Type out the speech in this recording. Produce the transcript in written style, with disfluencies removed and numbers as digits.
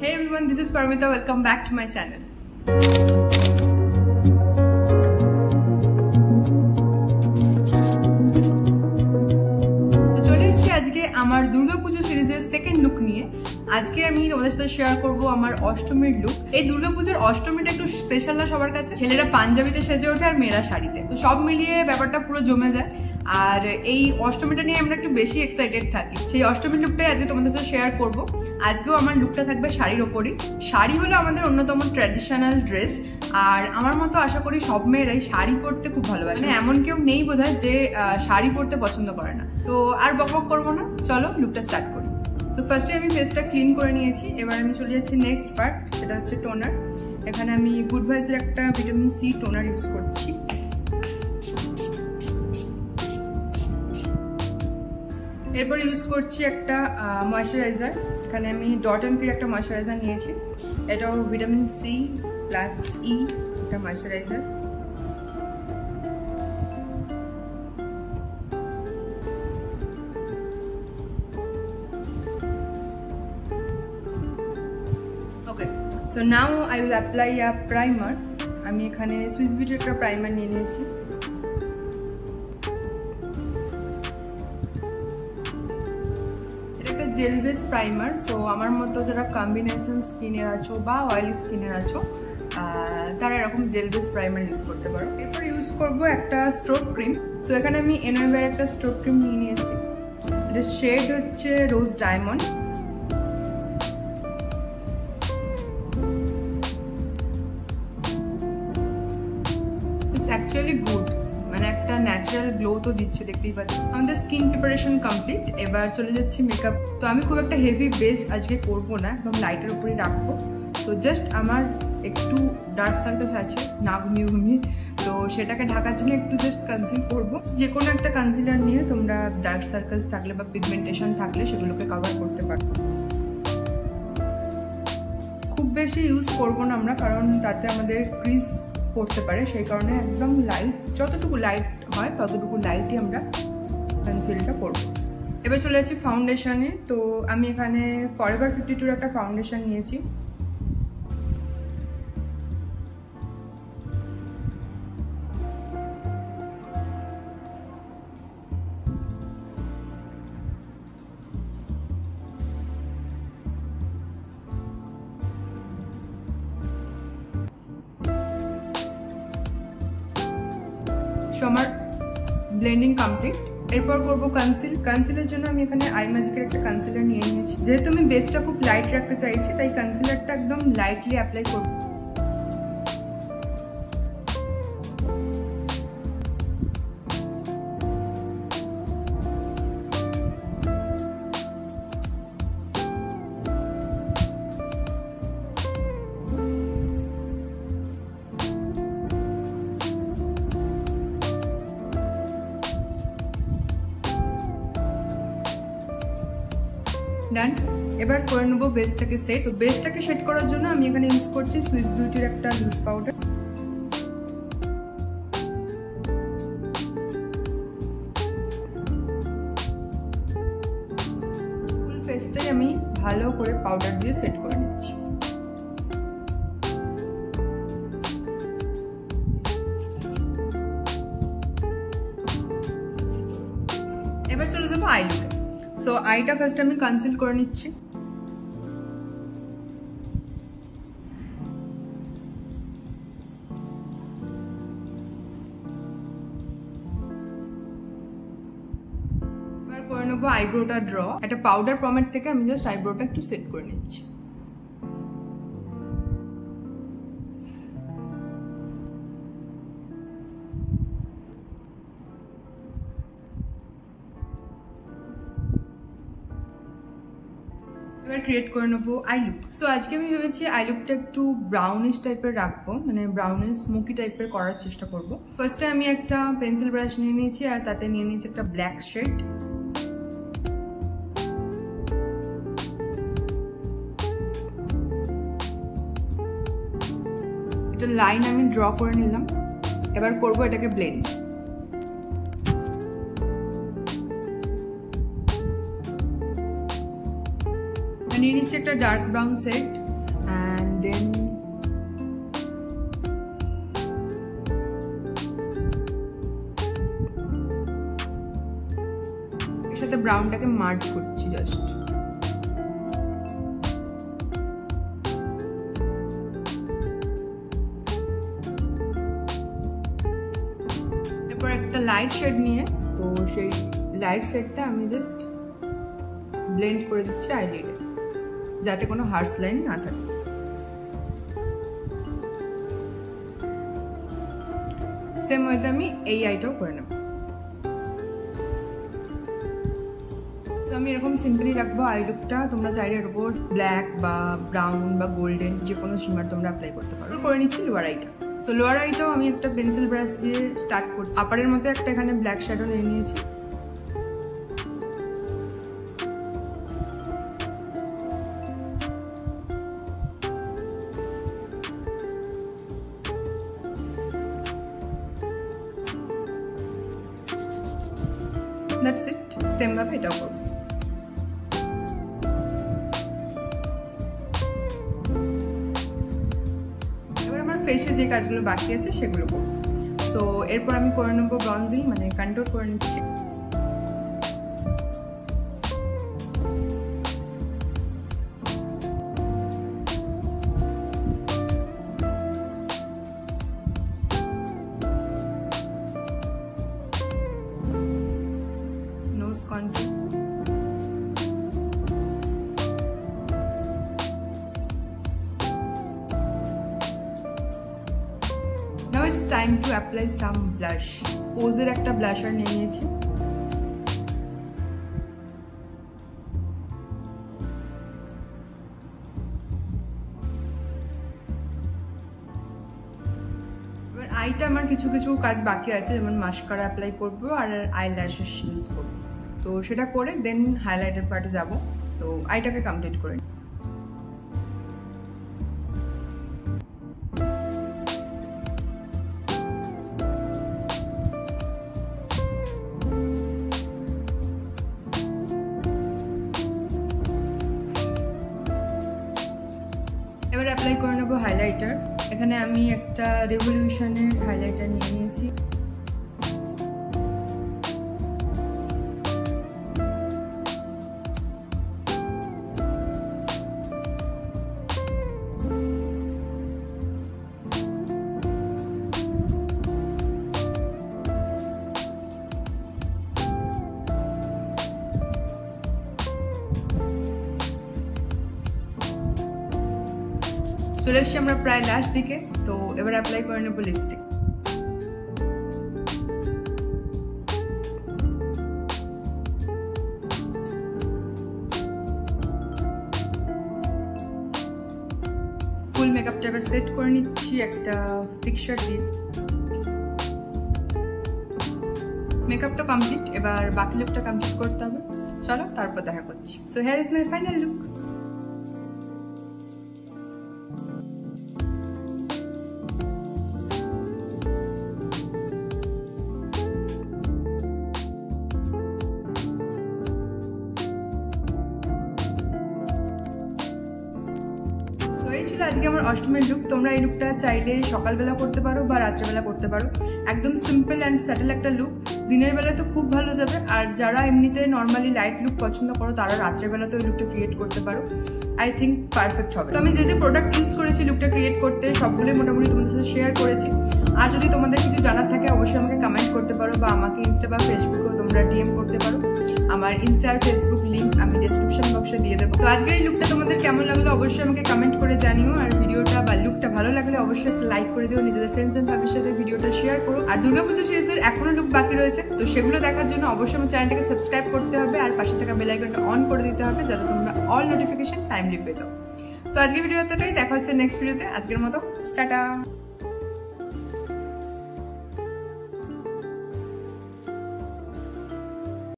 Hey everyone, this is Paramita. Welcome back to my channel. So চলে এসেছি আজকে আমার দুর্গাপূজা সিরিজের সেকেন্ড লুক নিয়ে। আজকে আমি তোমাদের সাথে শেয়ার করব আমার অষ্টমীর লুক। এই দুর্গাপূজার অষ্টমীটা একটু স্পেশাল না সবার কাছে? ছেলেরা পাঞ্জাবিতে সেজে ওঠে আর মেয়েরা শাড়িতে, তো সব মিলিয়ে ব্যাপারটা পুরো জমে যায়। আর এই অষ্টমীটা নিয়ে আমরা একটু বেশি এক্সাইটেড থাকি। সেই অষ্টমীর লুকটাই আজকে তোমাদের সাথে শেয়ার করব। আজকেও আমার লুকটা থাকবে শাড়ির ওপরই। শাড়ি হলো আমাদের অন্যতম ট্র্যাডিশনাল ড্রেস, আর আমার মতো আশা করি সব মেয়েরাই শাড়ি পরতে খুব ভালোবাসে। মানে এমন কেউ নেই বোধহয় যে শাড়ি পরতে পছন্দ করে না। তো আর বকবক করবো না, চলো লুকটা স্টার্ট করি। তো ফার্স্টে আমি ফেসটা ক্লিন করে নিয়েছি। এবার আমি চলে যাচ্ছি নেক্সট পার্ট, সেটা হচ্ছে টোনার। এখানে আমি গুড ভাইবসের একটা ভিটামিন সি টোনার ইউজ করছি। এরপর ইউজ করছি একটা ময়শ্চারাইজার। এখানে আমি ডট অ্যান্ড কির একটা ময়শ্চারাইজার নিয়েছি। এটাও ভিটামিন সি প্লাস ই একটা moisturiser. Okay, so now I will apply a primer. আমি এখানে সুইস বিউটির একটা প্রাইমার নিয়ে নিয়েছি। Jail base primer. সো আমার মতো যারা কম্বিনেশন স্কিনের আছো বা অয়েলি স্কিনের আছো তারা এরকম জেল বেস প্রাইমার ইউজ করতে পারো। এরপর ইউজ করবো একটা স্ট্রোক ক্রিম। সো এখানে আমি এনওয়ের একটা স্ট্রোক ক্রিম নিয়ে নিয়েছি। এটা শেড হচ্ছে রোজ ডায়মন্ড। ইটস অ্যাকচুয়ালি গুড, মানে একটা ন্যাচারাল গ্লো তো দিচ্ছে, দেখতেই পাচ্ছ। আমাদের স্কিন প্রিপারেশন কমপ্লিট। এবার চলে যাচ্ছি মেকআপ। তো আমি খুব একটা হেভি বেস আজকে করবো না, একদম লাইটের উপরে রাখবো। তো জাস্ট আমার একটু ডার্ক সার্কেলস আছে না ঘুমিয়ে ঘুমিয়ে, তো সেটাকে ঢাকার জন্য একটু জাস্ট কনসিল করবো। যে কোনো একটা কনসিলার নিয়ে তোমরা ডার্ক সার্কেলস থাকলে বা পিগমেন্টেশন থাকলে সেগুলোকে কভার করতে পারো। খুব বেশি ইউজ করবো না আমরা, কারণ তাতে আমাদের ক্রিজ করতে পারে, সেই কারণে একদম লাইট, যতটুকু লাইট হয় ততটুকু লাইটই আমরা কনসিলটা করব। এবার চলে যাচ্ছি ফাউন্ডেশনে। তো আমি এখানে ফরএভার 52 একটা ফাউন্ডেশন নিয়েছি। আমার ব্লেন্ডিং কমপ্লিট। এরপর করবো কনসিল। কনসিলের জন্য আমি এখানে আই ম্যাজিকের একটা কনসিলার নিয়ে নিয়েছি। যেহেতু আমি বেসটা খুব লাইট রাখতে চাইছি, তাই কনসিলারটা একদম লাইটলি অ্যাপ্লাই করবো। ডান। এবার করে নেবো বেসটাকে সেট। তো বেসটাকে সেট করার জন্য আমি এখানে ইউজ করছি সুইস বিউটির একটা লুজ পাউডার। ফুল ফেসটাই আমি ভালো করে পাউডার দিয়ে সেট করে নিচ্ছি। এবার চলে যাবো আই লুকে। সো আইটা ফার্স্ট আমি কনসিল করে নিচ্ছি। এবার করে নেবো আইব্রোটা ড্র। একটা পাউডার পমেড থেকে আমি জাস্ট আইব্রোটা একটু সেট করে নিচ্ছি। এবার ক্রিয়েট করে নেবো আই লুক। সো আজকে আমি ভেবেছি আই লুকটা একটু ব্রাউনিশ টাইপের রাখবো, মানে ব্রাউনিশ স্মোকি টাইপের করার চেষ্টা করবো। ফার্স্টে আমি একটা পেন্সিল ব্রাশ নিয়ে নিয়েছি, আর তাতে নিয়ে নিয়েছি একটা ব্ল্যাক শেড। একটা লাইন আমি ড্র করে নিলাম। এবার করবো এটাকে ব্লেন্ড। নিয়ে নিচ্ছি একটা ডার্ক ব্রাউন শেড। দেন এর সাথে ব্রাউনটাকে মার্জ করছি জাস্ট। এরপর একটা লাইট শেড নিয়ে, তো সেই লাইট শেডটা আমি জাস্ট ব্লেন্ড করে দিচ্ছি আইলিডে, যাতে কোনো হার্শ লাইন না থাকে। সেম ওয়েতে আমি এই আইটাও করে নেব। তো আমি এরকম সিম্পলি রাখবো আই লুকটা। তোমরা চাইলে এর উপর ব্ল্যাক বা ব্রাউন বা গোল্ডেন যে কোনো শিমার তোমরা অ্যাপ্লাই করতে পারো। করে নিচ্ছি লোয়ার আইটা। সো লোয়ার আইটাও আমি একটা পেন্সিল ব্রাশ দিয়ে স্টার্ট করছি। আপারের মধ্যে একটা এখানে ব্ল্যাক শ্যাডো নিয়ে নিয়েছি। That's it. সেম ভাবে এটাও করবো। এবার আমার ফেসে যে কাজগুলো বাকি আছে সেগুলো করবো। সো এরপর আমি করে নেবো ব্রঞ্জিং, মানে কন্ট্রোল করে নিচ্ছি। Nose control. Now it's time to apply some blush. পোজের একটা ব্লাশার নিয়ে নিয়েছি। এবার আইটা আমার কিছু কিছু কাজ বাকি আছে, যেমন মাস্কারা অ্যাপ্লাই করবো আর আইল্যাশেস ইউজ করবো। তো সেটা করে দেন হাইলাইটার পার্টে যাব। তো আইটাকে কমপ্লিট করে এবার অ্যাপ্লাই করে নেবো হাইলাইটার। এখানে আমি একটা রেভলিউশনের হাইলাইটার নিয়ে নিয়েছি। চলে এসছি আমরা প্রায় লাস্ট দিকে। তো এবার অ্যাপ্লাই করে নেবো লিপস্টিক। ফুল মেকআপটা এবার সেট করে নিচ্ছি একটা ফিক্সার দিয়ে। মেকআপ তো কমপ্লিট, এবার বাকি লুকটা কমপ্লিট করতে হবে। চলো তারপর দেখা করছি। So here is my final look. এই ছিল আজকে আমার অষ্টমীর লুক। তোমরা এই লুকটা চাইলে সকালবেলা করতে পারো বা রাত্রেবেলা করতে পারো। একদম সিম্পল অ্যান্ড স্যাটেল একটা লুক। দিনের বেলা তো খুব ভালো যাবে, আর যারা এমনিতে নর্মালি লাইট লুক পছন্দ করো তারা রাত্রেবেলা তো এই লুকটা ক্রিয়েট করতে পারো। আই থিঙ্ক পারফেক্ট হবে। তো আমি যে যে প্রোডাক্ট ইউজ করেছি লুকটা ক্রিয়েট করতে সবগুলোই মোটামুটি তোমাদের সাথে শেয়ার করেছি। আর যদি তোমাদের কিছু জানার থাকে অবশ্যই আমাকে কমেন্ট করতে পারো, বা আমাকে ইনস্টা বা ফেসবুকেও তোমরা ডিএম করতে পারো। আমার ইনস্টা আর ফেসবুক লিঙ্ক আমি ডেসক্রিপশন বক্সে দিয়ে দেবো। তো আজকের এই লুকটা তোমাদের কেমন লাগলো অবশ্যই আমাকে কমেন্ট করে জানিও। আর ভিডিওটা বা লুকটা ভালো লাগলে অবশ্যই একটা লাইক করে দিও, নিজেদের ফ্রেন্ডস এন্ড ফ্যামিলির সাথে ভিডিওটা শেয়ার করো। আর দুর্গাপুজো সিরিজের এখনো লুক বাকি রয়েছে, তো সেগুলো দেখার জন্য অবশ্যই আমার চ্যানেলটাকে সাবস্ক্রাইব করতে হবে আর পাশে থাকা বেল আইকনটা অন করে দিতে হবে, যাতে তোমরা অল নোটিফিকেশন টাইমলি পেয়ে যাও। তো আজকের ভিডিও এতটাই, দেখা হচ্ছে নেক্সট ভিডিওতে। আজকের মতো টাটা।